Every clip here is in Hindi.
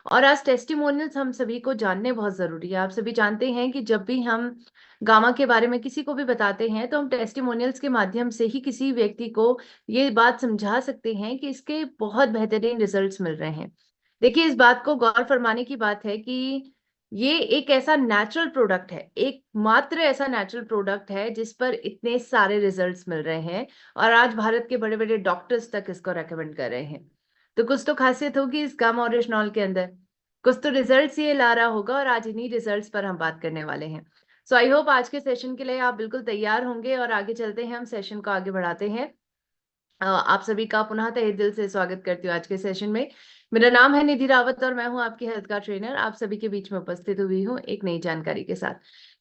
और आज टेस्टिमोनियल्स हम सभी को जानने बहुत जरूरी है। आप सभी जानते हैं कि जब भी हम गामा के बारे में किसी को भी बताते हैं तो हम टेस्टिमोनियल्स के माध्यम से ही किसी व्यक्ति को ये बात समझा सकते हैं कि इसके बहुत बेहतरीन रिजल्ट्स मिल रहे हैं। देखिए, इस बात को गौर फरमाने की बात है कि ये एक ऐसा नेचुरल प्रोडक्ट है, एक मात्र ऐसा नेचुरल प्रोडक्ट है जिस पर इतने सारे रिजल्ट्स मिल रहे हैं और आज भारत के बड़े बड़े डॉक्टर्स तक इसको रेकमेंड कर रहे हैं। तो कुछ तो खासियत होगी इस गामा ओरिजिनॉल के अंदर, कुछ तो रिजल्ट्स ये ला रहा होगा और आज इन्हीं रिजल्ट्स पर हम बात करने वाले हैं। सो आई होप आज के सेशन के लिए आप बिल्कुल तैयार होंगे और आगे चलते हैं, हम सेशन को आगे बढ़ाते हैं। आप सभी का पुनः तहे दिल से स्वागत करती हूँ आज के सेशन में। मेरा नाम है निधि रावत और मैं हूँ आपकी हेल्थ का ट्रेनर। आप सभी के बीच में उपस्थित हुई हूँ एक नई जानकारी के साथ।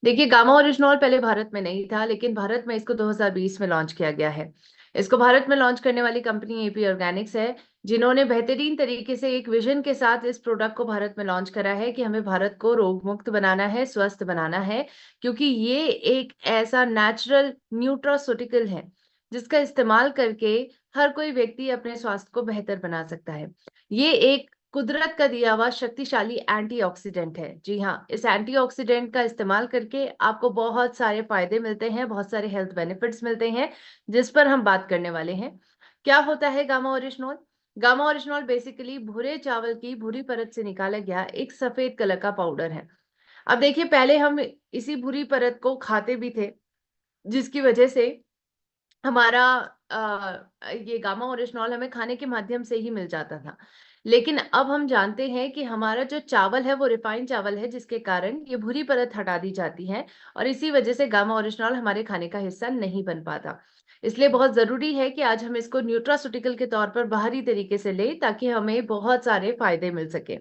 देखिए, गामा ओरिजिनॉल पहले भारत में नहीं था, लेकिन भारत में इसको 2020 में लॉन्च किया गया है। इसको भारत में लॉन्च करने वाली कंपनी एपी ऑर्गेनिक्स है, जिन्होंने बेहतरीन तरीके से एक विजन के साथ इस प्रोडक्ट को भारत में लॉन्च करा है कि हमें भारत को रोग मुक्त बनाना है, स्वस्थ बनाना है, क्योंकि ये एक ऐसा नेचुरल न्यूट्रास्यूटिकल है जिसका इस्तेमाल करके हर कोई व्यक्ति अपने स्वास्थ्य को बेहतर बना सकता है। ये एक कुदरत का दिया हुआ शक्तिशाली एंटीऑक्सीडेंट है। जी हाँ, इस एंटीऑक्सीडेंट का इस्तेमाल करके आपको बहुत सारे फायदे मिलते हैं, बहुत सारे हेल्थ बेनिफिट्स मिलते हैं, जिस पर हम बात करने वाले हैं। क्या होता है gamma oryzanol? Gamma oryzanol basically भूरे चावल की भूरी परत से निकाला गया एक सफेद कलर का पाउडर है। अब देखिए, पहले हम इसी भूरी परत को खाते भी थे, जिसकी वजह से हमारा ये गामा ओरिजिनॉल हमें खाने के माध्यम से ही मिल जाता था। लेकिन अब हम जानते हैं कि हमारा जो चावल है वो रिफाइंड चावल है, जिसके कारण ये भूरी परत हटा दी जाती है और इसी वजह से गामा ओरिजिनॉल हमारे खाने का हिस्सा नहीं बन पाता। इसलिए बहुत जरूरी है कि आज हम इसको न्यूट्रास्यूटिकल के तौर पर बाहरी तरीके से लें ताकि हमें बहुत सारे फायदे मिल सके।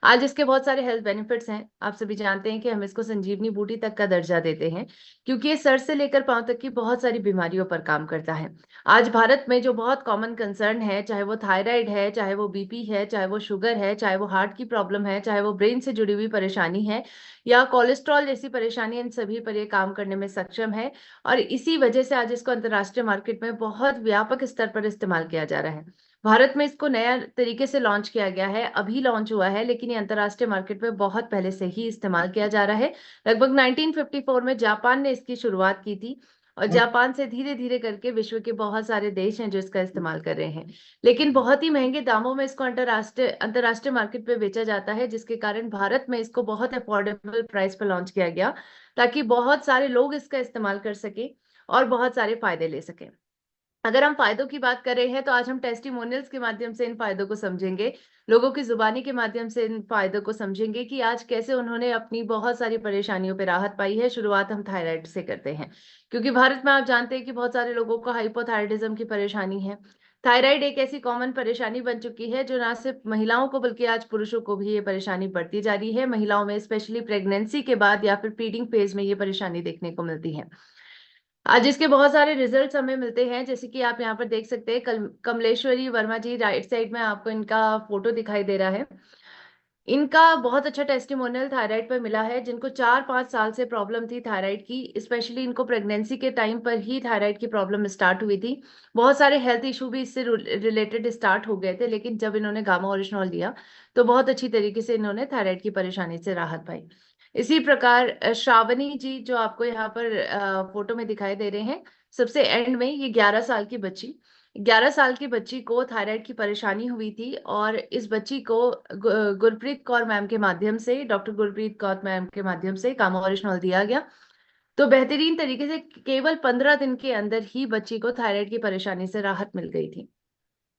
आज इसके बहुत सारे हेल्थ बेनिफिट्स हैं। आप सभी जानते हैं कि हम इसको संजीवनी बूटी तक का दर्जा देते हैं, क्योंकि ये सर से लेकर पांव तक की बहुत सारी बीमारियों पर काम करता है। आज भारत में जो बहुत कॉमन कंसर्न है, चाहे वो थायराइड है, चाहे वो बीपी है, चाहे वो शुगर है, चाहे वो हार्ट की प्रॉब्लम है, चाहे वो ब्रेन से जुड़ी हुई परेशानी है या कोलेस्ट्रॉल जैसी परेशानी, इन सभी पर ये काम करने में सक्षम है। और इसी वजह से आज इसको अंतर्राष्ट्रीय मार्केट में बहुत व्यापक स्तर पर इस्तेमाल किया जा रहा है। भारत में इसको नया तरीके से लॉन्च किया गया है, अभी लॉन्च हुआ है, लेकिन ये अंतर्राष्ट्रीय मार्केट में बहुत पहले से ही इस्तेमाल किया जा रहा है। लगभग 1954 में जापान ने इसकी शुरुआत की थी और जापान से धीरे धीरे करके विश्व के बहुत सारे देश हैं जो इसका इस्तेमाल कर रहे हैं। लेकिन बहुत ही महंगे दामों में इसको अंतर्राष्ट्रीय अंतर्राष्ट्रीय मार्केट पे बेचा जाता है, जिसके कारण भारत में इसको बहुत अफोर्डेबल प्राइस पर लॉन्च किया गया, ताकि बहुत सारे लोग इसका इस्तेमाल कर सके और बहुत सारे फायदे ले सकें। अगर हम फायदों की बात कर रहे हैं तो आज हम टेस्टिमोनियल्स के माध्यम से इन फायदों को समझेंगे, लोगों की जुबानी के माध्यम से इन फायदों को समझेंगे कि आज कैसे उन्होंने अपनी बहुत सारी परेशानियों पर राहत पाई है। शुरुआत हम थायराइड से करते हैं, क्योंकि भारत में आप जानते हैं कि बहुत सारे लोगों को हाइपोथायराइडिज्म की परेशानी है। थायराइड एक ऐसी कॉमन परेशानी बन चुकी है जो ना सिर्फ महिलाओं को बल्कि आज पुरुषों को भी ये परेशानी बढ़ती जा रही है। महिलाओं में स्पेशली प्रेगनेंसी के बाद या फिर फीडिंग फेज में ये परेशानी देखने को मिलती है। आज इसके बहुत सारे रिजल्ट्स हमें मिलते हैं, जैसे कि आप यहाँ पर देख सकते हैं कमलेश्वरी वर्मा जी, राइट साइड में आपको इनका फोटो दिखाई दे रहा है। इनका बहुत अच्छा टेस्टिमोनियल थायराइड पर मिला है, जिनको 4-5 साल से प्रॉब्लम थी थायराइड की। स्पेशली इनको प्रेगनेंसी के टाइम पर ही थायराइड की प्रॉब्लम स्टार्ट हुई थी। बहुत सारे हेल्थ इशू भी इससे रिलेटेड स्टार्ट हो गए थे, लेकिन जब इन्होंने गामा ओरिजिनॉल लिया तो बहुत अच्छी तरीके से इन्होंने थायराइड की परेशानी से राहत पाई। इसी प्रकार श्रावणी जी, जो आपको यहाँ पर फोटो में दिखाई दे रहे हैं, सबसे एंड में ये 11 साल की बच्ची, 11 साल की बच्ची को थायराइड की परेशानी हुई थी और इस बच्ची को गुरप्रीत कौर मैम के माध्यम से, डॉक्टर गुरप्रीत कौर मैम के माध्यम से गामा ओरिजिनॉल दिया गया। तो बेहतरीन तरीके से केवल 15 दिन के अंदर ही बच्ची को थायराइड की परेशानी से राहत मिल गई थी।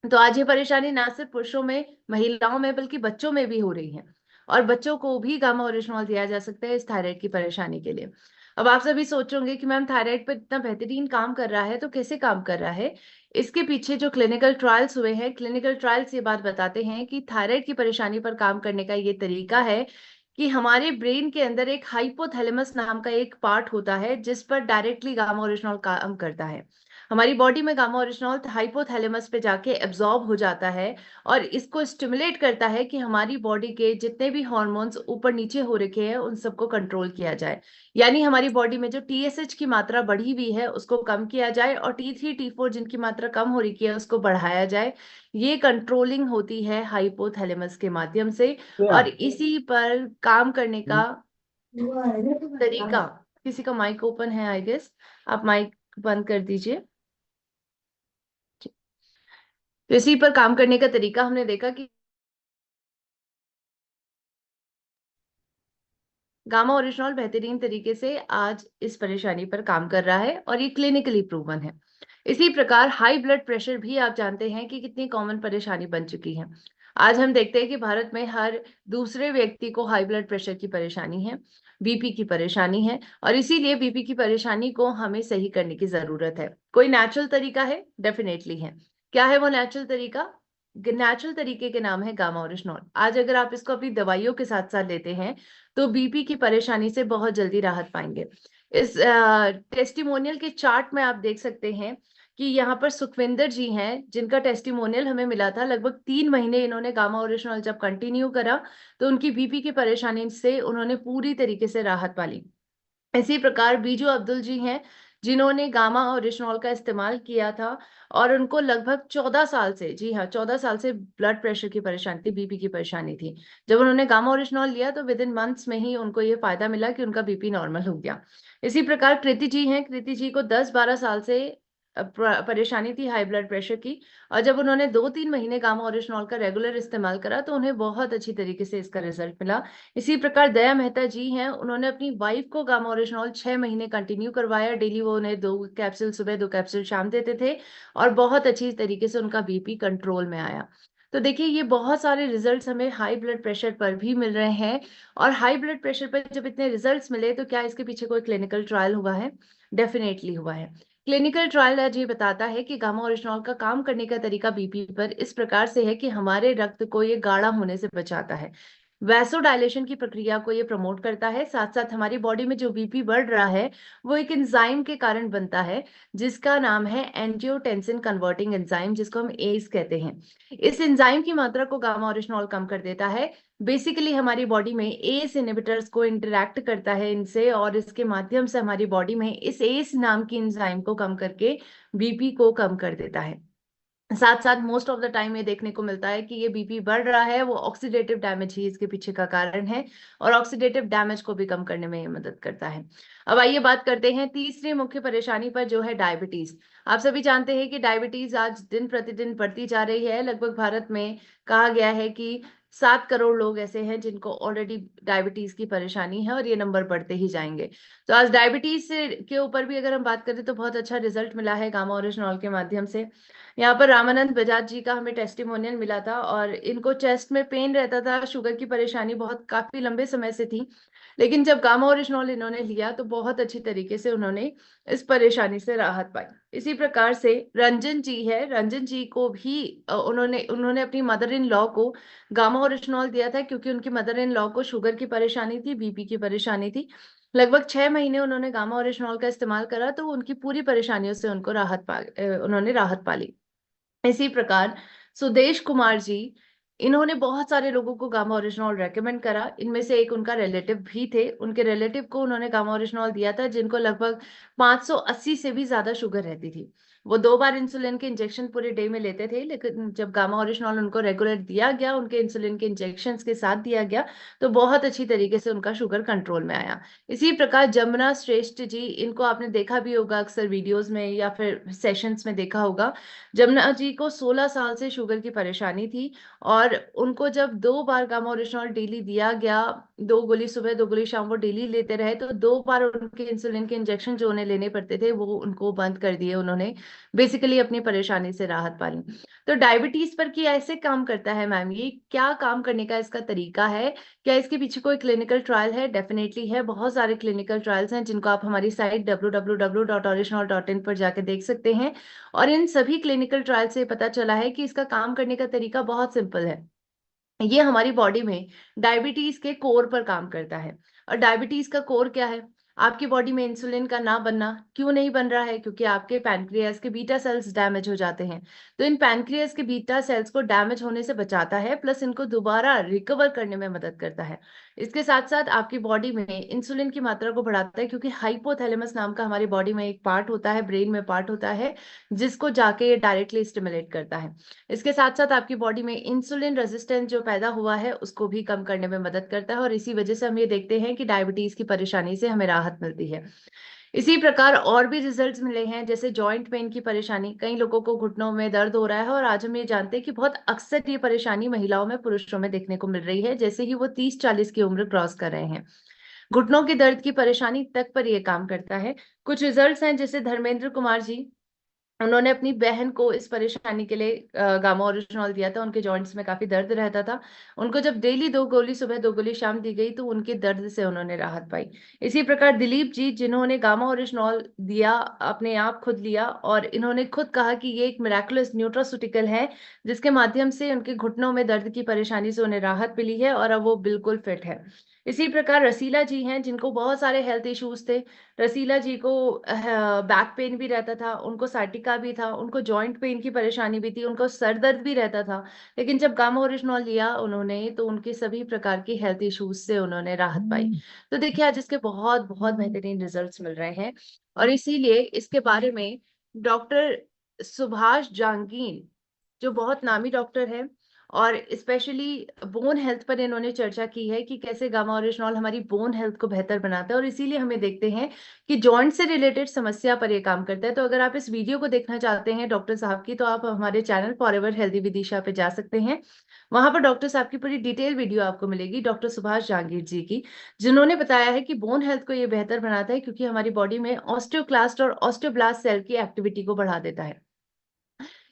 तो आज ये परेशानी ना सिर्फ पुरुषों में, महिलाओं में, बल्कि बच्चों में भी हो रही है और बच्चों को भी गामा ओरिजिनॉल दिया जा सकता है इस थायराइड की परेशानी के लिए। अब आप सभी सोचोगे कि मैम थायराइड पर इतना बेहतरीन काम कर रहा है तो कैसे काम कर रहा है? इसके पीछे जो क्लिनिकल ट्रायल्स हुए हैं, क्लिनिकल ट्रायल्स ये बात बताते हैं कि थायराइड की परेशानी पर काम करने का ये तरीका है कि हमारे ब्रेन के अंदर एक हाइपोथैलेमस नाम का एक पार्ट होता है जिस पर डायरेक्टली गामा ओरिजिनॉल काम करता है। हमारी बॉडी में गामा ओरिजिनॉल हाइपोथैलेमस पे जाके एब्जॉर्ब हो जाता है और इसको स्टिमुलेट करता है कि हमारी बॉडी के जितने भी हॉर्मोन्स ऊपर नीचे हो रखे हैं उन सबको कंट्रोल किया जाए। यानी हमारी बॉडी में जो टीएसएच की मात्रा बढ़ी हुई है उसको कम किया जाए और T3 T4 जिनकी मात्रा कम हो रही है उसको बढ़ाया जाए। ये कंट्रोलिंग होती है हाइपोथैलेमस के माध्यम से। और इसी पर काम करने का तरीका, किसी का माइक ओपन है आई गेस, आप माइक बंद कर दीजिए। तो इसी पर काम करने का तरीका हमने देखा कि गामा ओरिजिनॉल बेहतरीन तरीके से आज इस परेशानी पर काम कर रहा है और ये क्लिनिकली प्रूवन है। इसी प्रकार हाई ब्लड प्रेशर भी आप जानते हैं कि कितनी कॉमन परेशानी बन चुकी है। आज हम देखते हैं कि भारत में हर दूसरे व्यक्ति को हाई ब्लड प्रेशर की परेशानी है, बीपी की परेशानी है, और इसीलिए बीपी की परेशानी को हमें सही करने की जरूरत है। कोई नेचुरल तरीका है? डेफिनेटली है। क्या है वो नेचुरल तरीका? नेचुरल तरीके के नाम है गामा ओरिजिनॉल। आज अगर आप इसको अपनी दवाइयों के साथ साथ लेते हैं तो बीपी की परेशानी से बहुत जल्दी राहत पाएंगे। इस टेस्टिमोनियल के चार्ट में आप देख सकते हैं कि यहाँ पर सुखविंदर जी हैं जिनका टेस्टिमोनियल हमें मिला था। लगभग 3 महीने इन्होंने गामा ओरिजिनॉल जब कंटिन्यू करा तो उनकी बीपी की परेशानी से उन्होंने पूरी तरीके से राहत पा ली। इसी प्रकार बीजू अब्दुल जी हैं जिन्होंने गामा और रिशनॉल का इस्तेमाल किया था और उनको लगभग 14 साल से, जी हाँ 14 साल से ब्लड प्रेशर की परेशानी थी, बीपी की परेशानी थी। जब उन्होंने गामा और रिशनॉल लिया तो विद इन मंथ्स में ही उनको ये फायदा मिला कि उनका बीपी नॉर्मल हो गया। इसी प्रकार कृति जी हैं, कृति जी को 10-12 साल से परेशानी थी हाई ब्लड प्रेशर की, और जब उन्होंने 2-3 महीने गामा ओरिजिनॉल का रेगुलर इस्तेमाल करा तो उन्हें बहुत अच्छी तरीके से इसका रिजल्ट मिला। इसी प्रकार दया मेहता जी हैं, उन्होंने अपनी वाइफ को गामा ओरिजिनॉल 6 महीने कंटिन्यू करवाया। डेली वो उन्हें 2 कैप्सूल सुबह 2 कैप्सूल शाम देते थे और बहुत अच्छी तरीके से उनका बीपी कंट्रोल में आया। तो देखिए ये बहुत सारे रिजल्ट्स हमें हाई ब्लड प्रेशर पर भी मिल रहे हैं। और हाई ब्लड प्रेशर पर जब इतने रिजल्ट्स मिले तो क्या इसके पीछे कोई क्लिनिकल ट्रायल हुआ है? डेफिनेटली हुआ है। क्लिनिकल ट्रायल आज ये बताता है कि गामा ओरिजिनॉल का काम करने का तरीका बीपी पर इस प्रकार से है कि हमारे रक्त को ये गाढ़ा होने से बचाता है, वैसोडायलेशन की प्रक्रिया को ये प्रमोट करता है। साथ साथ हमारी बॉडी में जो बीपी बढ़ रहा है वो एक एंजाइम के कारण बनता है जिसका नाम है एंजियोटेंसिन कन्वर्टिंग एंजाइम, जिसको हम एस कहते हैं। इस एंजाइम की मात्रा को गामा ओरिजिनॉल कम कर देता है। बेसिकली हमारी बॉडी में एस इनहिबिटर्स को इंटरैक्ट करता है इनसे, और इसके माध्यम से हमारी बॉडी में इस एस नाम की एंजाइम को कम करके बीपी को कम कर देता है। साथ साथ मोस्ट ऑफ द टाइम ये देखने को मिलता है कि ये बीपी बढ़ रहा है वो ऑक्सीडेटिव डैमेज ही इसके पीछे का कारण है, और ऑक्सीडेटिव डैमेज को भी कम करने में ये मदद करता है। अब आइए बात करते हैं तीसरी मुख्य परेशानी पर, जो है डायबिटीज। आप सभी जानते हैं कि डायबिटीज आज दिन प्रतिदिन बढ़ती जा रही है। लगभग भारत में कहा गया है कि 7 करोड़ लोग ऐसे हैं जिनको ऑलरेडी डायबिटीज की परेशानी है और ये नंबर बढ़ते ही जाएंगे। तो आज डायबिटीज से के ऊपर भी अगर हम बात करें तो बहुत अच्छा रिजल्ट मिला है गामा ओरिजिनॉल के माध्यम से। यहाँ पर रामानंद बजाज जी का हमें टेस्टिमोनियल मिला था और इनको चेस्ट में पेन रहता था, शुगर की परेशानी बहुत काफी लंबे समय से थी, लेकिन जब गामा ओरिजिनॉल इन्होंने लिया तो बहुत अच्छी तरीके से उन्होंने इस परेशानी से राहत पाई। इसी प्रकार से रंजन जी है, रंजन जी को भी उन्होंने उन्होंने अपनी मदर इन लॉ को गामा ओरिजिनॉल दिया था क्योंकि उनकी मदर इन लॉ को शुगर की परेशानी थी, बीपी की परेशानी थी। लगभग 6 महीने उन्होंने गामा ओरिजिनॉल का इस्तेमाल करा तो उनकी पूरी परेशानियों से उन्होंने राहत पा ली। इसी प्रकार सुदेश कुमार जी, इन्होंने बहुत सारे लोगों को गामा ओरिजिनॉल रेकमेंड करा। इनमें से एक उनका रिलेटिव भी थे, उनके रिलेटिव को उन्होंने गामा ओरिजिनॉल दिया था जिनको लगभग 580 से भी ज्यादा शुगर रहती थी। वो 2 बार इंसुलिन के इंजेक्शन पूरे डे में लेते थे, लेकिन जब गामा ओरिजिनॉल उनको रेगुलर दिया गया, उनके इंसुलिन के इंजेक्शन के साथ दिया गया, तो बहुत अच्छी तरीके से उनका शुगर कंट्रोल में आया। इसी प्रकार जमुना श्रेष्ठ जी, इनको आपने देखा भी होगा अक्सर वीडियोज में या फिर सेशंस में देखा होगा। जमुना जी को 16 साल से शुगर की परेशानी थी और उनको जब 2 बार गामा ओरिजिनॉल डेली दिया गया, 2 गोली सुबह 2 गोली शाम वो डेली लेते रहे, तो 2 बार उनके इंसुलिन के इंजेक्शन जो उन्हें लेने पड़ते थे वो उनको बंद कर दिए उन्होंने। बेसिकली अपनी परेशानी से राहत पा ली। तो डायबिटीज पर कि ऐसे काम करता है मैम, ये क्या काम करने का इसका तरीका है? क्या इसके पीछे कोई क्लिनिकल ट्रायल है? डेफिनेटली है, बहुत सारे क्लिनिकल ट्रायल्स हैं जिनको आप हमारी साइट www.original.in पर जाके देख सकते हैं। और इन सभी क्लिनिकल ट्रायल से पता चला है कि इसका काम करने का तरीका बहुत सिंपल है। ये हमारी बॉडी में डायबिटीज के कोर पर काम करता है। और डायबिटीज का कोर क्या है? आपकी बॉडी में इंसुलिन का ना बनना, क्यों नहीं बन रहा है? क्योंकि आपके पैनक्रियास के बीटा सेल्स डैमेज हो जाते हैं। तो इन पैनक्रियास के बीटा सेल्स को डैमेज होने से बचाता है, प्लस इनको दोबारा रिकवर करने में मदद करता है। इसके साथ साथ आपकी बॉडी में इंसुलिन की मात्रा को बढ़ाता है, क्योंकि हाइपोथैलेमस नाम का हमारी बॉडी में एक पार्ट होता है, ब्रेन में पार्ट होता है, जिसको जाके ये डायरेक्टली स्टिमुलेट करता है। इसके साथ साथ आपकी बॉडी में इंसुलिन रेजिस्टेंस जो पैदा हुआ है उसको भी कम करने में मदद करता है, और इसी वजह से हम ये देखते हैं कि डायबिटीज की परेशानी से हमें राहत मिलती है। इसी प्रकार और भी रिजल्ट्स मिले हैं, जैसे जॉइंट पेन की परेशानी, कई लोगों को घुटनों में दर्द हो रहा है, और आज हम ये जानते हैं कि बहुत अक्सर ये परेशानी महिलाओं में पुरुषों में देखने को मिल रही है, जैसे ही वो 30-40 की उम्र क्रॉस कर रहे हैं। घुटनों के दर्द की परेशानी तक पर ये काम करता है। कुछ रिजल्ट्स हैं, जैसे धर्मेंद्र कुमार जी, उन्होंने अपनी बहन को इस परेशानी के लिए गामा ओरिजिनॉल दिया था। उनके जॉइंट्स में काफी दर्द रहता था। उनको जब डेली 2 गोली सुबह 2 गोली शाम दी गई तो उनके दर्द से उन्होंने राहत पाई। इसी प्रकार दिलीप जी, जिन्होंने गामा ओरिजिनॉल दिया, अपने आप खुद लिया, और इन्होंने खुद कहा कि ये एक मिराकुलस न्यूट्रास्यूटिकल है, जिसके माध्यम से उनके घुटनों में दर्द की परेशानी से उन्हें राहत मिली है, और अब वो बिल्कुल फिट है। इसी प्रकार रसीला जी हैं, जिनको बहुत सारे हेल्थ इश्यूज थे। रसीला जी को बैक पेन भी रहता था, उनको साइटिका भी था, उनको जॉइंट पेन की परेशानी भी थी, उनको सर दर्द भी रहता था। लेकिन जब गामा ओरिजिनॉल लिया उन्होंने, तो उनके सभी प्रकार के हेल्थ इश्यूज से उन्होंने राहत पाई। तो देखिए, आज इसके बहुत बहुत बेहतरीन रिजल्ट्स मिल रहे हैं, और इसीलिए इसके बारे में डॉक्टर सुभाष जांगीर, जो बहुत नामी डॉक्टर है, और स्पेशली बोन हेल्थ पर इन्होंने चर्चा की है कि कैसे गामा ओरिजिनॉल हमारी बोन हेल्थ को बेहतर बनाता है, और इसीलिए हमें देखते हैं कि जॉइंट से रिलेटेड समस्या पर ये काम करता है। तो अगर आप इस वीडियो को देखना चाहते हैं डॉक्टर साहब की, तो आप हमारे चैनल फॉरएवर हेल्दी विदिशा पे जा सकते हैं। वहां पर डॉक्टर साहब की पूरी डिटेल वीडियो आपको मिलेगी, डॉक्टर सुभाष जहांगीर जी की, जिन्होंने बताया है कि बोन हेल्थ को ये बेहतर बनाता है, क्योंकि हमारी बॉडी में ऑस्टियोक्लास्ट और ऑस्टियोब्लास्ट सेल की एक्टिविटी को बढ़ा देता है।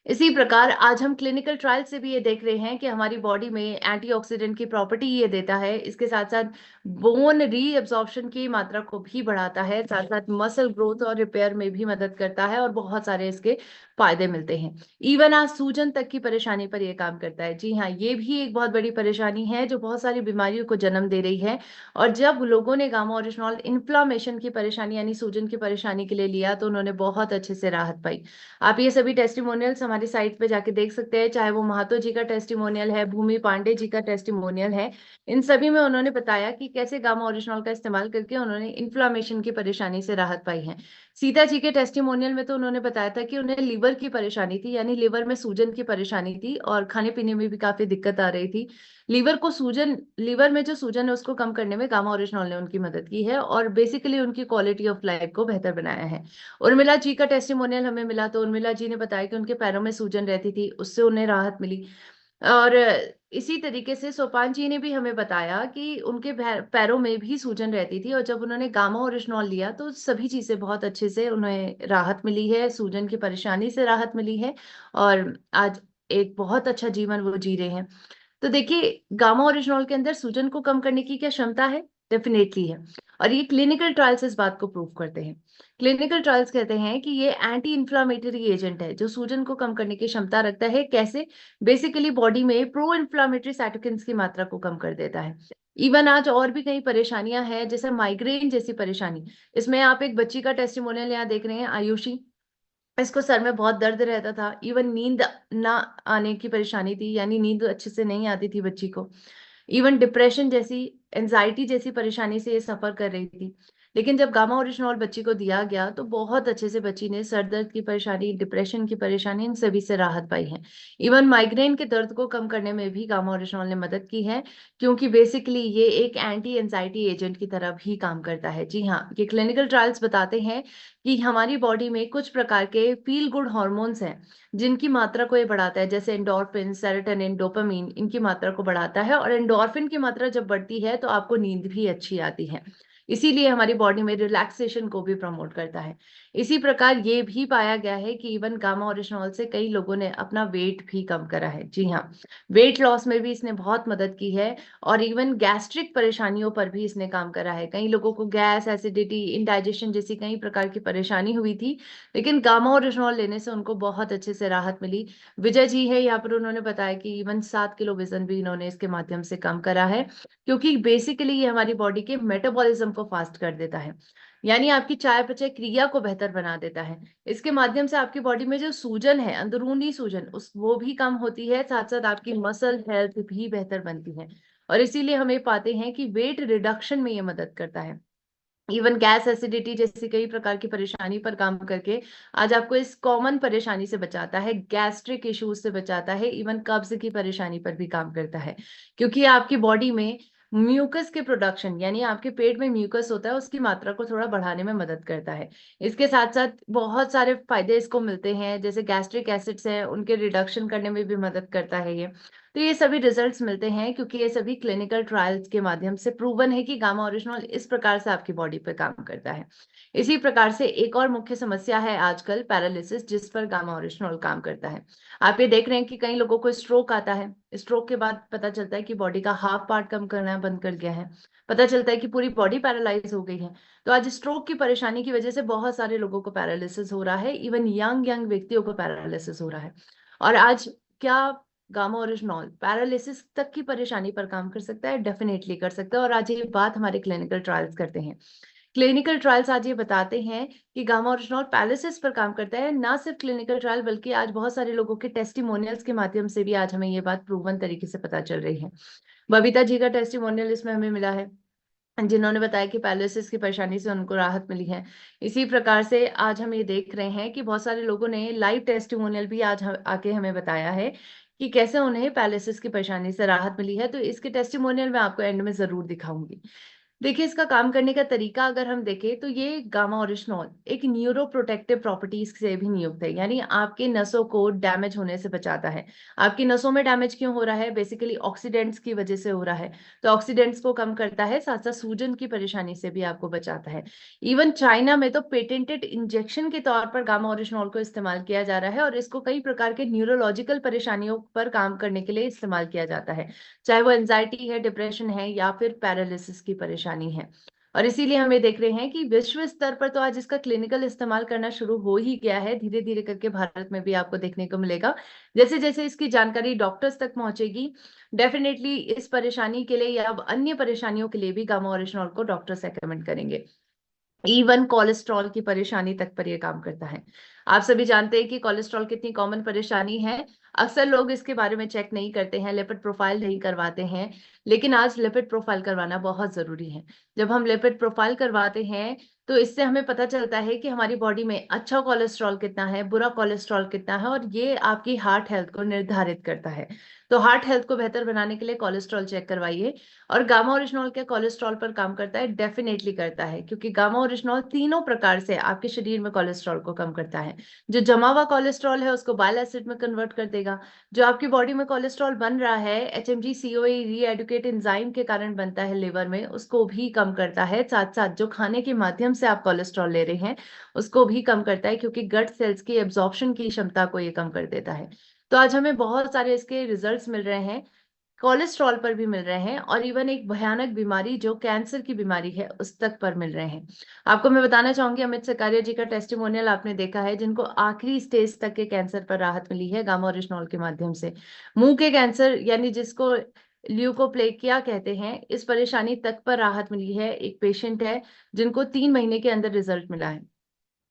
इसी प्रकार आज हम क्लिनिकल ट्रायल से भी ये देख रहे हैं कि हमारी बॉडी में एंटीऑक्सीडेंट की प्रॉपर्टी ये देता है। इसके साथ साथ बोन रीअब्जॉर्प्शन की मात्रा को भी बढ़ाता है, साथ साथ मसल ग्रोथ और रिपेयर में भी मदद करता है, और बहुत सारे इसके फायदे मिलते हैं। इवन आज सूजन तक की परेशानी पर यह काम करता है। जी हाँ, ये भी एक बहुत बड़ी परेशानी है जो बहुत सारी बीमारियों को जन्म दे रही है। और जब लोगों ने गामा ओरिजिनॉल इन्फ्लामेशन की परेशानी यानी सूजन की परेशानी के लिए लिया, तो उन्होंने बहुत अच्छे से राहत पाई। आप ये सभी टेस्टिमोनियल्स हमारी साइट पे जाके देख सकते हैं, चाहे वो महातो जी का टेस्टिमोनियल है, भूमि पांडे जी का टेस्टिमोनियल है। इन सभी में उन्होंने बताया कि कैसे गामा ओरिजिनॉल का इस्तेमाल करके उन्होंने इन्फ्लामेशन की परेशानी से राहत पाई है। सीता जी के टेस्टिमोनियल में तो उन्होंने बताया था कि उन्हें लीवर की परेशानी थी, यानी लीवर में सूजन की परेशानी थी, और खाने पीने में भी काफी दिक्कत आ रही थी। लीवर में जो सूजन है उसको कम करने में गामा ओरिजिनॉल ने उनकी मदद की है, और बेसिकली उनकी क्वालिटी ऑफ लाइफ को बेहतर बनाया है। उर्मिला जी का टेस्टिमोनियल हमें मिला, तो उर्मिला जी ने बताया कि उनके पैरों में सूजन रहती थी, उससे उन्हें राहत मिली। और इसी तरीके से सोपान जी ने भी हमें बताया कि उनके पैरों में भी सूजन रहती थी, और जब उन्होंने गामा ओरिजिनॉल लिया तो सभी चीजें बहुत अच्छे से उन्हें राहत मिली है, सूजन की परेशानी से राहत मिली है, और आज एक बहुत अच्छा जीवन वो जी रहे हैं। तो देखिए, गामा ओरिजिनॉल के अंदर सूजन को कम करने की क्या क्षमता है? डेफिनेटली है। और ये क्लिनिकल ट्रायल्स इस बात को प्रूव करते हैं। क्लिनिकल ट्रायल्स कहते हैं कि ये एंटी इन्फ्लामेटरी एजेंट है, जो सूजन को कम करने की क्षमता रखता है। कैसे? बेसिकली बॉडी में प्रो इन्फ्लामेटरी साइटोकिन्स की मात्रा को कम कर देता है। इवन आज और भी कई परेशानियां हैं, जैसे माइग्रेन जैसी परेशानी। इसमें आप एक बच्ची का टेस्टिमोनियल यहाँ देख रहे हैं, आयुषी। इसको सर में बहुत दर्द रहता था, इवन नींद ना आने की परेशानी थी, यानी नींद अच्छे से नहीं आती थी बच्ची को। इवन डिप्रेशन जैसी, एंजाइटी जैसी परेशानी से ये सफर कर रही थी। लेकिन जब गामा ओरिजिनॉल बच्ची को दिया गया तो बहुत अच्छे से बच्ची ने सर दर्द की परेशानी, डिप्रेशन की परेशानी, इन सभी से राहत पाई है। इवन माइग्रेन के दर्द को कम करने में भी गामा ओरिजिनॉल ने मदद की है, क्योंकि बेसिकली ये एक एंटी एंजाइटी एजेंट की तरह भी काम करता है। जी हाँ, ये क्लिनिकल ट्रायल्स बताते हैं कि हमारी बॉडी में कुछ प्रकार के फील गुड हॉर्मोन्स हैं, जिनकी मात्रा को ये बढ़ाता है, जैसे एंडोर्फिन, सेरोटोनिन, डोपामीन, इनकी मात्रा को बढ़ाता है। और एंडोर्फिन की मात्रा जब बढ़ती है तो आपको नींद भी अच्छी आती है, इसीलिए हमारी बॉडी में रिलैक्सेशन को भी प्रमोट करता है। इसी प्रकार ये भी पाया गया है कि इवन गामा ओरिजिनॉल से कई लोगों ने अपना वेट भी कम करा है। जी हाँ, वेट लॉस में भी इसने बहुत मदद की है, और इवन गैस्ट्रिक परेशानियों पर भी इसने काम करा है। कई लोगों को गैस, एसिडिटी, इंडाइजेशन जैसी कई प्रकार की परेशानी हुई थी, लेकिन गामा ओरिजिनॉल लेने से उनको बहुत अच्छे से राहत मिली। विजय जी है यहाँ पर, उन्होंने बताया कि इवन 7 किलो वजन भी इन्होंने इसके माध्यम से कम करा है, क्योंकि बेसिकली ये हमारी बॉडी के मेटाबॉलिज्म को फास्ट कर देता है, यानी आपकी चयापचय क्रिया को बेहतर बना देता है। इसके माध्यम से आपकी बॉडी में जो सूजन है, अंदरूनी सूजन, वो भी कम होती है, साथ साथ आपकी मसल हेल्थ भी बेहतर बनती है। और इसीलिए हम ये पाते हैं कि वेट रिडक्शन में ये मदद करता है। इवन गैस एसिडिटी जैसी कई प्रकार की परेशानी पर काम करके आज आपको इस कॉमन परेशानी से बचाता है, गैस्ट्रिक इश्यूज से बचाता है, इवन कब्ज की परेशानी पर भी काम करता है, क्योंकि आपकी बॉडी में म्यूकस के प्रोडक्शन, यानी आपके पेट में म्यूकस होता है, उसकी मात्रा को थोड़ा बढ़ाने में मदद करता है। इसके साथ साथ बहुत सारे फायदे इसको मिलते हैं, जैसे गैस्ट्रिक एसिड्स हैं उनके रिडक्शन करने में भी मदद करता है ये। तो ये सभी रिजल्ट्स मिलते हैं क्योंकि ये सभी क्लिनिकल ट्रायल्स के माध्यम से प्रूवन है कि गामा ओरिजिनॉल इस प्रकार से आपकी बॉडी पर काम करता है। इसी प्रकार से एक और मुख्य समस्या है आजकल पैरालिसिस, जिस पर गामा ओरिजिनॉल काम करता है। आप ये देख रहे हैं कि कई लोगों को स्ट्रोक आता है, स्ट्रोक के बाद पता चलता है कि बॉडी का हाफ पार्ट कम करना बंद कर गया है, पता चलता है कि पूरी बॉडी पैरालाइज हो गई है। तो आज स्ट्रोक की परेशानी की वजह से बहुत सारे लोगों को पैरालिसिस हो रहा है, इवन यंग व्यक्तियों को पैरालिसिस हो रहा है। और आज क्या गामा ओरिजिनॉल पैरालिसिस तक की परेशानी पर काम कर सकता है? डेफिनेटली कर सकता है, और आज ये बात हमारे क्लिनिकल ट्रायल्स करते हैं। क्लिनिकल ट्रायल्स आज ये बताते हैं कि गामा ओरिजिनॉल पैरालिसिस पर काम करता है। ना सिर्फ क्लिनिकल ट्रायल, बल्कि आज बहुत सारे लोगों के टेस्टिमोनियल्स के माध्यम से भी आज हमें ये बात प्रूवन तरीके से पता चल रही है। बबीता जी का टेस्टिमोनियल इसमें हमें मिला है, जिन्होंने बताया कि पैरालिसिस की परेशानी से उनको राहत मिली है। इसी प्रकार से आज हम ये देख रहे हैं कि बहुत सारे लोगों ने लाइव टेस्टिमोनियल भी आज आके हमें बताया है कि कैसे उन्हें पैरालिसिस की परेशानी से राहत मिली है। तो इसके टेस्टिमोनियल मैं आपको एंड में जरूर दिखाऊंगी। देखिए, इसका काम करने का तरीका अगर हम देखें तो ये गामा ओरिजिनॉल एक न्यूरो प्रोटेक्टिव प्रॉपर्टीज से भी नियुक्त है, यानी आपके नसों को डैमेज होने से बचाता है। आपकी नसों में डैमेज क्यों हो रहा है? बेसिकली ऑक्सीडेंट्स की वजह से हो रहा है, तो ऑक्सीडेंट्स को कम करता है, साथ साथ सूजन की परेशानी से भी आपको बचाता है। इवन चाइना में तो पेटेंटेड इंजेक्शन के तौर पर गामा ओरिजिनॉल को इस्तेमाल किया जा रहा है, और इसको कई प्रकार के न्यूरोलॉजिकल परेशानियों पर काम करने के लिए इस्तेमाल किया जाता है, चाहे वो एंजाइटी है, डिप्रेशन है, या फिर पैरालिसिस की परेशानी है। और इसीलिए हम ये देख रहे हैं कि विश्व स्तर पर तो आज इसका क्लिनिकल इस्तेमाल करना शुरू हो ही गया है, धीरे धीरे करके भारत में भी आपको देखने को मिलेगा। जैसे जैसे इसकी जानकारी डॉक्टर्स तक पहुंचेगी, डेफिनेटली इस परेशानी के लिए या अन्य परेशानियों के लिए भी गामा ओरिजिनॉल को डॉक्टर्स रेकमेंड करेंगे। इवन कोलेस्ट्रॉल की परेशानी तक पर यह काम करता है। आप सभी जानते हैं कि कोलेस्ट्रॉल कितनी कॉमन परेशानी है। अक्सर लोग इसके बारे में चेक नहीं करते हैं, लिपिड प्रोफाइल नहीं करवाते हैं, लेकिन आज लिपिड प्रोफाइल करवाना बहुत जरूरी है। जब हम लिपिड प्रोफाइल करवाते हैं तो इससे हमें पता चलता है कि हमारी बॉडी में अच्छा कोलेस्ट्रॉल कितना है, बुरा कोलेस्ट्रॉल कितना है, और ये आपकी हार्ट हेल्थ को निर्धारित करता है। तो हार्ट हेल्थ को बेहतर बनाने के लिए कोलेस्ट्रॉल चेक करवाइए। और गामा ओरिजिनॉल क्या कोलेस्ट्रॉल पर काम करता है? डेफिनेटली करता है, क्योंकि गामा ओरिजिनॉल तीनों प्रकार से आपके शरीर में कोलेस्ट्रॉल को कम करता है। जो जमा हुआ कोलेस्ट्रॉल है उसको बाइल एसिड में कन्वर्ट कर देगा। जो आपकी बॉडी में कोलेस्ट्रॉल बन रहा है, HMG CoA रीएडुकेट एंजाइम के कारण बनता है लिवर में, उसको भी कम करता है। साथ साथ जो खाने के माध्यम से आप कोलेस्ट्रॉल ले रहे हैं उसको भी कम करता है, क्योंकि गट सेल्स की एब्जॉर्प्शन की क्षमता को ये कम कर देता है। तो आज हमें बहुत सारे इसके रिजल्ट्स मिल रहे हैं, कोलेस्ट्रॉल पर भी मिल रहे हैं, और इवन एक भयानक बीमारी जो कैंसर की बीमारी है उस तक पर मिल रहे हैं। आपको मैं बताना चाहूंगी, अमित सकारिया जी का टेस्टिमोनियल आपने देखा है, जिनको आखिरी स्टेज तक के कैंसर पर राहत मिली है गामा ओरिजिनॉल के माध्यम से। मुंह के कैंसर, यानी जिसको ल्यूकोप्लेकिया कहते हैं, इस परेशानी तक पर राहत मिली है। एक पेशेंट है जिनको 3 महीने के अंदर रिजल्ट मिला है।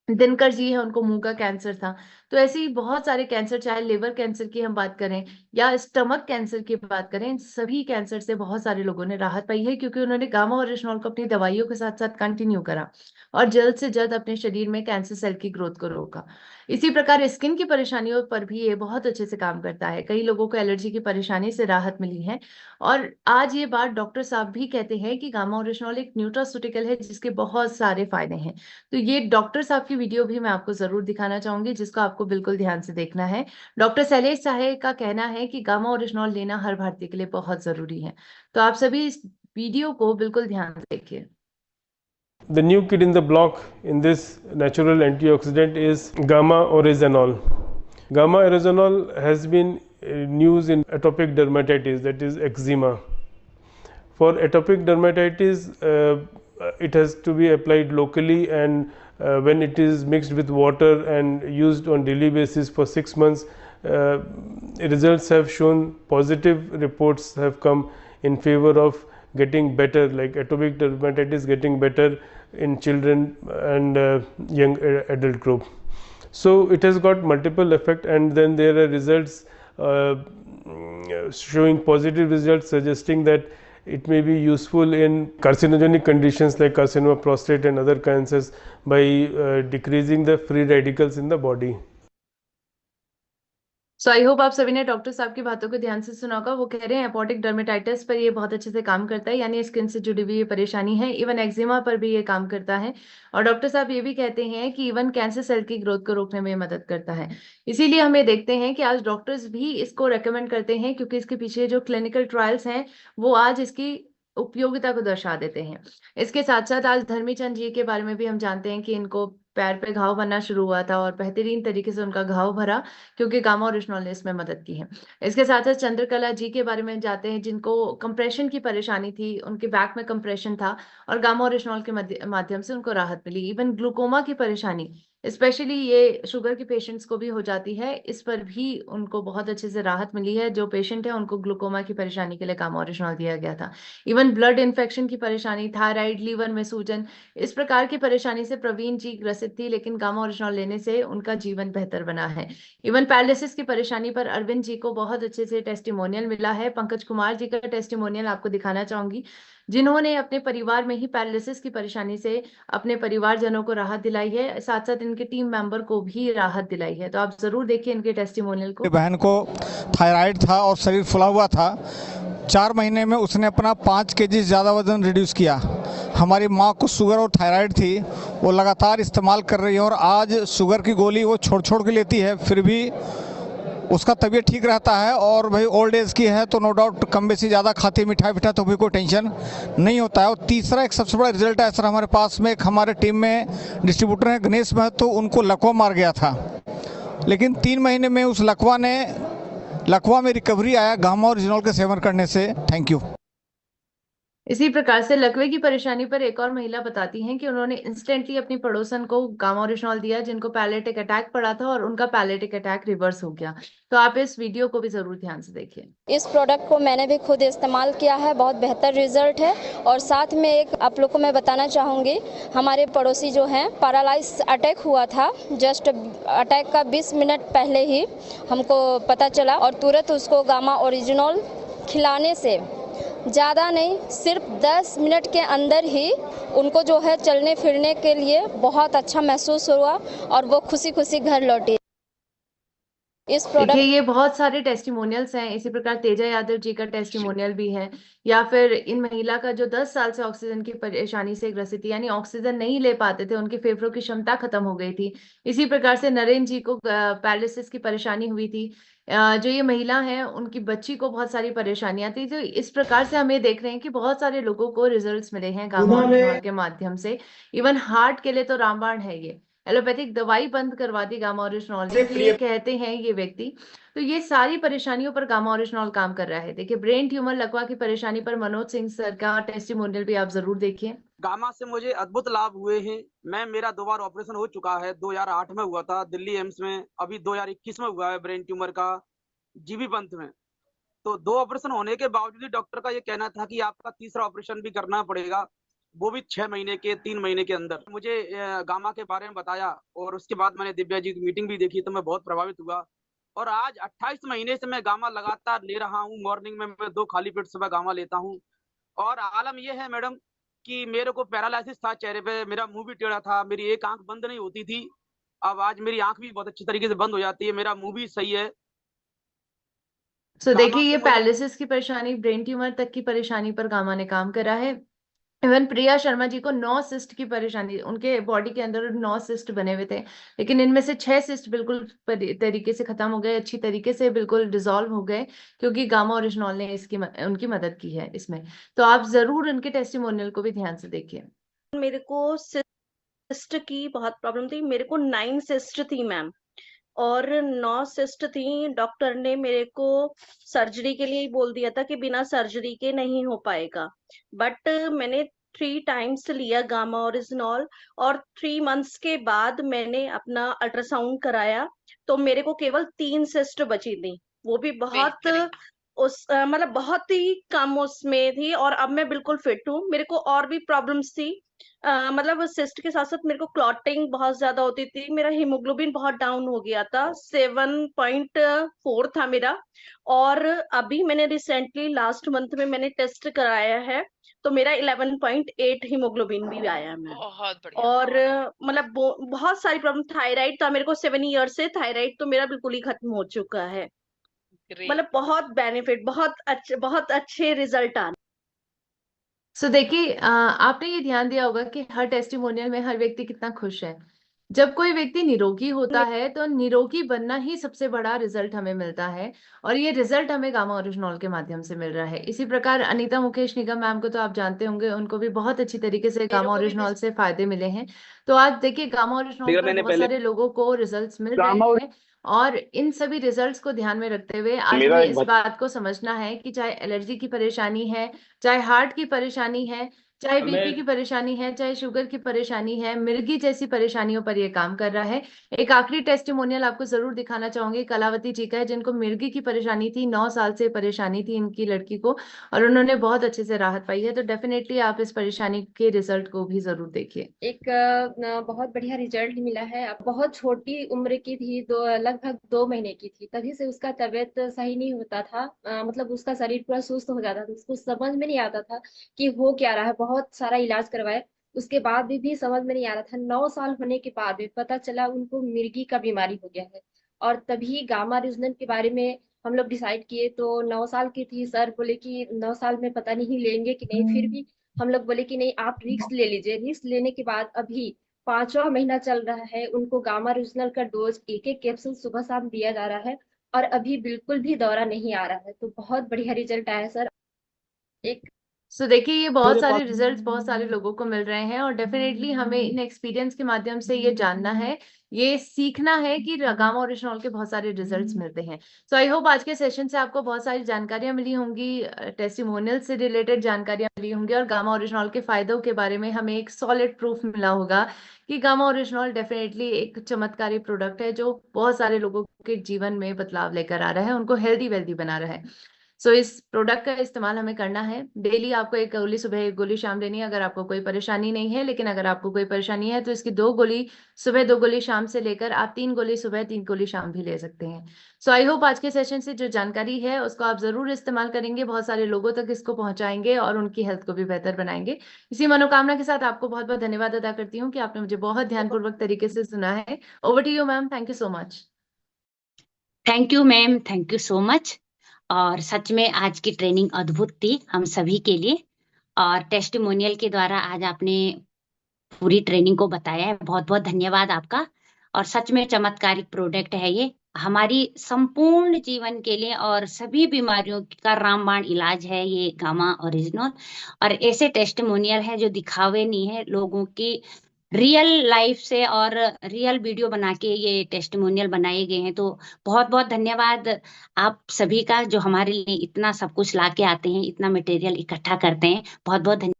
दिनकर जी है, उनको मुंह का कैंसर था। तो ऐसे ही बहुत सारे कैंसर, चाहे लिवर कैंसर की हम बात करें या स्टमक कैंसर की बात करें, इन सभी कैंसर से बहुत सारे लोगों ने राहत पाई है, क्योंकि उन्होंने गामा ओरिजिनॉल को अपनी दवाइयों के साथ साथ कंटिन्यू करा और जल्द से जल्द अपने शरीर में कैंसर सेल की ग्रोथ को रोका। इसी प्रकार स्किन की परेशानियों पर भी ये बहुत अच्छे से काम करता है। कई लोगों को एलर्जी की परेशानी से राहत मिली है, और आज ये बात डॉक्टर साहब भी कहते हैं कि गामा ओरिजिनॉल एक न्यूट्रास्यूटिकल है जिसके बहुत सारे फायदे हैं। तो ये डॉक्टर साहब की वीडियो भी मैं आपको जरूर दिखाना चाहूंगी, जिसको आपको बिल्कुल ध्यान से देखना है। डॉक्टर शैलेश साहे का कहना है कि गामा ओरिजिनॉल लेना हर भारतीय के लिए बहुत जरूरी है। तो आप सभी इस वीडियो को बिल्कुल ध्यान से देखिए। The new kid in the block in this natural antioxidant is gamma oryzanol. Gamma oryzanol has been used in atopic dermatitis, that is eczema. For atopic dermatitis, it has to be applied locally, and when it is mixed with water and used on daily basis for 6 months, results have shown, positive reports have come in favor of getting better, like atopic dermatitis getting better in children and young adult group. So it has got multiple effect, and then there are results showing positive results suggesting that it may be useful in carcinogenic conditions like carcinoma prostate and other cancers by decreasing the free radicals in the body. So I hope आप सभी ने डॉक्टर साहब की बातों को ध्यान से सुना होगा। वो कह रहे हैं एपोटिक डर्मेटाइटिस पर ये बहुत अच्छे से काम करता है, यानी स्किन से जुड़ी हुई ये परेशानी है। इवन एक्जिमा पर भी ये काम करता है। और डॉक्टर साहब ये भी कहते हैं कि इवन कैंसर सेल की ग्रोथ को रोकने में मदद करता है। इसीलिए हमें देखते हैं कि आज डॉक्टर्स भी इसको रेकमेंड करते हैं, क्योंकि इसके पीछे जो क्लिनिकल ट्रायल्स हैं वो आज इसकी उपयोगिता को दर्शा देते हैं। इसके साथ साथ आज धर्मीचंद जी के बारे में भी हम जानते हैं कि इनको पैर पे घाव बनना शुरू हुआ था और बेहतरीन तरीके से उनका घाव भरा, क्योंकि गामा ओरिजिनॉल ने इसमें मदद की है। इसके साथ साथ चंद्रकला जी के बारे में जानते हैं, जिनको कंप्रेशन की परेशानी थी, उनके बैक में कंप्रेशन था और गामा ओरिजिनॉल के माध्यम से उनको राहत मिली। इवन ग्लूकोमा की परेशानी, स्पेशली ये शुगर के पेशेंट्स को भी हो जाती है, इस पर भी उनको बहुत अच्छे से राहत मिली है। जो पेशेंट है उनको ग्लूकोमा की परेशानी के लिए गामा ओरिजिनॉल दिया गया था। इवन ब्लड इन्फेक्शन की परेशानी, थायराइड, लीवर में सूजन, इस प्रकार की परेशानी से प्रवीण जी ग्रसित थी, लेकिन गामा ओरिजिनॉल लेने से उनका जीवन बेहतर बना है। इवन पैरालिसिस की परेशानी पर अरविंद जी को बहुत अच्छे से टेस्टिमोनियल मिला है। पंकज कुमार जी का टेस्टिमोनियल आपको दिखाना चाहूंगी, जिन्होंने अपने परिवार में ही पैरालिसिस की परेशानी से अपने परिवारजनों को राहत दिलाई है, साथ साथ इनके टीम मेंबर को भी राहत दिलाई है। तो आप जरूर देखिए इनके टेस्टिमोनियल को। बहन को थायराइड था और शरीर फुला हुआ था। 4 महीने में उसने अपना 5 केजी ज़्यादा वजन रिड्यूस किया। हमारी माँ को शुगर और थायराइड थी, वो लगातार इस्तेमाल कर रही है और आज शुगर की गोली वो छोड़ छोड़ के लेती है, फिर भी उसका तबीयत ठीक रहता है। और भाई ओल्ड एज की है तो नो डाउट कम बेसी ज़्यादा खाती, मिठाई पिठा तो भी कोई टेंशन नहीं होता है। और तीसरा एक सबसे बड़ा रिजल्ट है सर, हमारे पास में एक हमारे टीम में डिस्ट्रीब्यूटर हैं गणेश महतो, उनको लकवा मार गया था, लेकिन 3 महीने में उस लकवा में रिकवरी आया गामा ओरिजिनॉल के सेवन करने से। Thank you. इसी प्रकार से लकवे की परेशानी पर एक और महिला बताती हैं कि उन्होंने इंस्टेंटली अपनी पड़ोसन को गामा ओरिजिनॉल दिया, जिनको पैलेटिक अटैक पड़ा था और उनका पैलेटिक अटैक रिवर्स हो गया। तो आप इस वीडियो को भी जरूर ध्यान से देखिए। इस प्रोडक्ट को मैंने भी खुद इस्तेमाल किया है, बहुत बेहतर रिजल्ट है। और साथ में एक आप लोग को मैं बताना चाहूँगी, हमारे पड़ोसी जो हैं पैरालाइज अटैक हुआ था, जस्ट अटैक का 20 मिनट पहले ही हमको पता चला और तुरंत उसको गामा ओरिजिनॉल खिलाने से ज़्यादा नहीं, सिर्फ 10 मिनट के अंदर ही उनको जो है चलने फिरने के लिए बहुत अच्छा महसूस हुआ और वो खुशी खुशी घर लौटी। इस प्रोडक्ट देखिए, ये बहुत सारे टेस्टिमोनियल्स हैं। इसी प्रकार तेजा यादव जी का टेस्टिमोनियल भी है, या फिर इन महिला का जो 10 साल से ऑक्सीजन की परेशानी से ग्रसित थी, यानी ऑक्सीजन नहीं ले पाते थे, उनके फेफड़ों की क्षमता खत्म हो गई थी। इसी प्रकार से नरेंद्र जी को पैरालिसिस की परेशानी हुई थी। जो ये महिला है उनकी बच्ची को बहुत सारी परेशानियां थी। तो इस प्रकार से हम ये देख रहे हैं कि बहुत सारे लोगों को रिजल्ट्स मिले हैं गामा ओरिजिनॉल के माध्यम से। इवन हार्ट के लिए तो रामबाण है ये, एलोपैथिक दवाई बंद करवा दी गामा ओरिजिनॉल ने, तो ये कहते हैं ये व्यक्ति। तो ये सारी परेशानियों पर गामा ओरिजिनॉल काम कर रहा है। देखिए, ब्रेन ट्यूमर लकवा की परेशानी पर मनोज सिंह सर का टेस्टिमोनियल भी आप जरूर देखिए। गामा से मुझे अद्भुत लाभ हुए हैं। मेरा 2 बार ऑपरेशन हो चुका है। 2008 में हुआ था दिल्ली एम्स में, अभी 2021 में हुआ है ब्रेन ट्यूमर का जीबी पंत में। तो 2 ऑपरेशन होने के बावजूद डॉक्टर का ये कहना था कि आपका तीसरा ऑपरेशन भी करना पड़ेगा, वो भी 6 महीने के 3 महीने के अंदर। मुझे गामा के बारे में बताया और उसके बाद मैंने दिव्या जी की मीटिंग भी देखी, तो मैं बहुत प्रभावित हुआ। और आज 28 महीने से मैं गामा लगातार ले रहा हूँ। मॉर्निंग में मैं 2 खाली पेट सुबह गामा लेता हूँ। और आलम यह है मैडम कि मेरे को पैरालिसिस था चेहरे पे, मेरा मुंह भी टेढ़ा था, मेरी एक आंख बंद नहीं होती थी। अब आज मेरी आंख भी बहुत अच्छी तरीके से बंद हो जाती है, मेरा मुंह भी सही है। सो देखिए, ये पैरालिसिस की परेशानी, ब्रेन ट्यूमर तक की परेशानी पर गामा ने काम करा है। इवन प्रिया शर्मा जी को 9 सिस्ट की परेशानी, उनके बॉडी के अंदर 9 सिस्ट बने हुए थे, लेकिन इनमें से 6 सिस्ट बिल्कुल तरीके से खत्म हो गए, अच्छी तरीके से बिल्कुल डिसॉल्व हो गए, क्योंकि गामा ओरिजिनॉल ने उनकी मदद की है इसमें। तो आप जरूर उनके टेस्टिमोनियल को भी ध्यान से देखिए। मेरे को सिस्ट की बहुत प्रॉब्लम थी, मेरे को 9 सिस्ट थी मैम, और 9 सिस्ट थी। डॉक्टर ने मेरे को सर्जरी के लिए ही बोल दिया था कि बिना सर्जरी के नहीं हो पाएगा, बट मैंने 3 टाइम्स लिया गामा ओरिजिनॉल और 3 मंथ्स के बाद मैंने अपना अल्ट्रासाउंड कराया तो मेरे को केवल 3 सिस्ट बची थी, वो भी बहुत मतलब बहुत ही कम उसमें थी, और अब मैं बिल्कुल फिट हूँ। मेरे को और भी प्रॉब्लम्स थी, मतलब सिस्ट के साथ साथ मेरे को क्लॉटिंग बहुत ज्यादा होती थी, मेरा हीमोग्लोबिन बहुत डाउन हो गया था, 7.4 था मेरा। और अभी मैंने रिसेंटली लास्ट मंथ में मैंने टेस्ट कराया है, तो मेरा 11.8 हीमोग्लोबिन भी आया है मैम। बहुत बढ़िया, और बहुत मतलब बहुत सारी प्रॉब्लम, थायराइड था मेरे को 7 ईयर से, थायराइड तो मेरा बिल्कुल ही खत्म हो चुका है। ग्रेट। मतलब बहुत बेनिफिट, बहुत अच्छे रिजल्ट आ। सो देखिए, आपने ये ध्यान दिया होगा कि हर टेस्टिमोनियल में हर व्यक्ति कितना खुश है। जब कोई व्यक्ति निरोगी होता है तो निरोगी बनना ही सबसे बड़ा रिजल्ट हमें मिलता है, और ये रिजल्ट हमें गामा ओरिजिनॉल के माध्यम से मिल रहा है। इसी प्रकार अनीता मुकेश निगम मैम को तो आप जानते होंगे, उनको भी बहुत अच्छी तरीके से गामा ओरिजिनॉल से फायदे मिले हैं। तो आज देखिए, गामा ओरिजिनॉल पर मैंने बहुत पहले सारे लोगों को रिजल्ट्स मिल रहे गामा हैं, और इन सभी रिजल्ट्स को ध्यान में रखते हुए आज मेरा हमें एक इस बात को समझना है कि चाहे एलर्जी की परेशानी है, चाहे हार्ट की परेशानी है, चाहे बीपी की परेशानी है, चाहे शुगर की परेशानी है, मिर्गी जैसी परेशानियों पर ये काम कर रहा है। एक आखिरी टेस्टिमोनियल आपको जरूर दिखाना चाहूंगी, कलावती जी का है, जिनको मिर्गी की परेशानी थी, 9 साल से परेशानी थी इनकी लड़की को, और उन्होंने बहुत अच्छे से राहत पाई है। तो डेफिनेटली आप इस परेशानी के रिजल्ट को भी जरूर देखिए। एक बहुत बढ़िया रिजल्ट मिला है। अब बहुत छोटी उम्र की थी, लगभग 2 महीने की थी, तभी से उसका तबीयत सही नहीं होता था। मतलब उसका शरीर पूरा सुस्त हो जाता था, उसको समझ में नहीं आता था कि हो क्या रहा है। बहुत सारा इलाज करवाए, उसके बाद भी समझ में नहीं आ रहा था। 9 साल होने के बाद भी पता चला उनको मिर्गी का बीमारी हो गया है, और तभी गामा रिजनेंट के बारे में हम लोग डिसाइड किए। तो 9 साल की थी, सर बोले कि 9 साल में पता नहीं लेंगे कि नहीं, फिर भी हम लोग बोले कि नहीं, आप रिस्क ले लीजिए। रिस्क लेने के बाद अभी 5वां महीना चल रहा है, उनको गामा रीजनल का डोज 1-1 कैप्सूल सुबह शाम दिया जा रहा है, और अभी बिल्कुल भी दौरा नहीं आ रहा है। तो बहुत बढ़िया रिजल्ट आया सर। एक सो देखिए, ये बहुत मेरे सारे पास रिजल्ट्स बहुत सारे लोगों को मिल रहे हैं, और डेफिनेटली हमें इन एक्सपीरियंस के माध्यम से ये जानना है, ये सीखना है कि गामा ओरिजिनॉल के बहुत सारे रिजल्ट्स मिलते हैं। सो आई होप आज के सेशन से आपको बहुत सारी जानकारियां मिली होंगी, टेस्टिमोनियल से रिलेटेड जानकारियां मिली होंगी, और गामा ओरिजिनॉल के फायदों के बारे में हमें एक सॉलिड प्रूफ मिला होगा कि गामा ओरिजिनॉल डेफिनेटली एक चमत्कारी प्रोडक्ट है जो बहुत सारे लोगों के जीवन में बदलाव लेकर आ रहा है, उनको हेल्दी वेल्दी बना रहा है। सो इस प्रोडक्ट का इस्तेमाल हमें करना है। डेली आपको एक गोली सुबह, एक गोली शाम लेनी है अगर आपको कोई परेशानी नहीं है, लेकिन अगर आपको कोई परेशानी है तो इसकी 2 गोली सुबह, 2 गोली शाम से लेकर आप 3 गोली सुबह, 3 गोली शाम भी ले सकते हैं। सो आई होप आज के सेशन से जो जानकारी है उसको आप जरूर इस्तेमाल करेंगे, बहुत सारे लोगों तक इसको पहुंचाएंगे और उनकी हेल्थ को भी बेहतर बनाएंगे। इसी मनोकामना के साथ आपको बहुत बहुत धन्यवाद अदा करती हूँ कि आपने मुझे बहुत ध्यानपूर्वक तरीके से सुना है। Over to you ma'am, thank you so much. Thank you ma'am, thank you so much. और सच में आज की ट्रेनिंग अद्भुत थी हम सभी के लिए, और टेस्टिमोनियल के द्वारा आज आपने पूरी ट्रेनिंग को बताया है। बहुत बहुत धन्यवाद आपका। और सच में चमत्कारिक प्रोडक्ट है ये, हमारी संपूर्ण जीवन के लिए, और सभी बीमारियों का रामबाण इलाज है ये गामा ओरिजिनल। और ऐसे टेस्टिमोनियल है जो दिखावे नहीं है, लोगों की रियल लाइफ से और रियल वीडियो बना के ये टेस्टिमोनियल बनाए गए हैं। तो बहुत बहुत धन्यवाद आप सभी का, जो हमारे लिए इतना सब कुछ ला के आते हैं, इतना मटेरियल इकट्ठा करते हैं। बहुत बहुत धन्यवाद।